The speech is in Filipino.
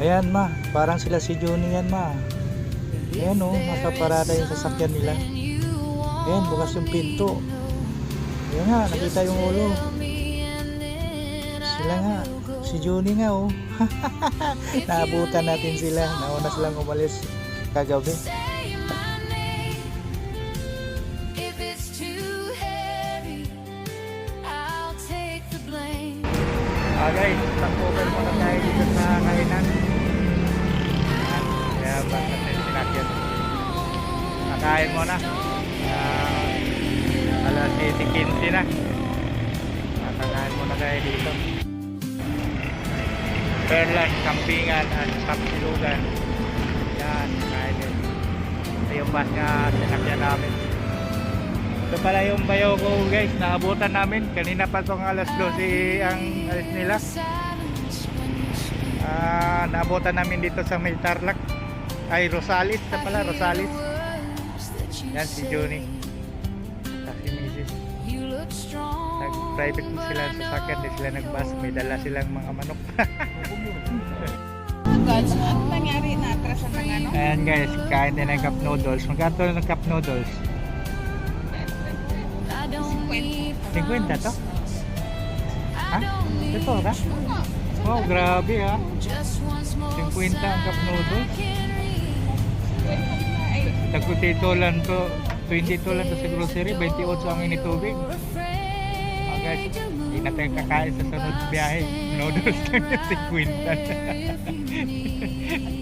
Ayan ma, parang sila si Juni yan ma. Ayan o, nakaparada yung sasakyan nila. Ayan, bukas yung pinto. Ayan nga, nakita yung ulo. Sila nga, si Juni nga oh. Naabutan natin sila. Nauna silang umalis kagabi. Guys, stopover muna tayo dito sa kainan. Kaya ba't natin sinakyan. Nakain muna. Alas 7:15 na. Nakain muna tayo dito. Perlan, Kampingan at Kapsilugan. Yan, kain din. Ito yung bus nga sinakyan namin. Ito pala yung Bayogo guys, naabutan namin. Kanina pa itong alas 12 ang alis nila. Naabutan namin dito sa may Tarlac. Ay, Rosales na pala, Rosales. Yan si Juni. Si Mrs. Nag-private sila sa sasakyan, di sila nag-bus. May dala silang mga manok. Ano nangyari na atrasan ng ano? Ayan guys, kain din ng cup noodles. Magkano ng cup noodles? 50 to? Ha? Ito ha? Wow, grabe ha. 50 ang cup noodles. Tagkutito lang to. 22 lang to sa grocery. 28 ang initubig. Guys, hindi na tayo kakain sa sunod biyahe. Noodles lang yung 50.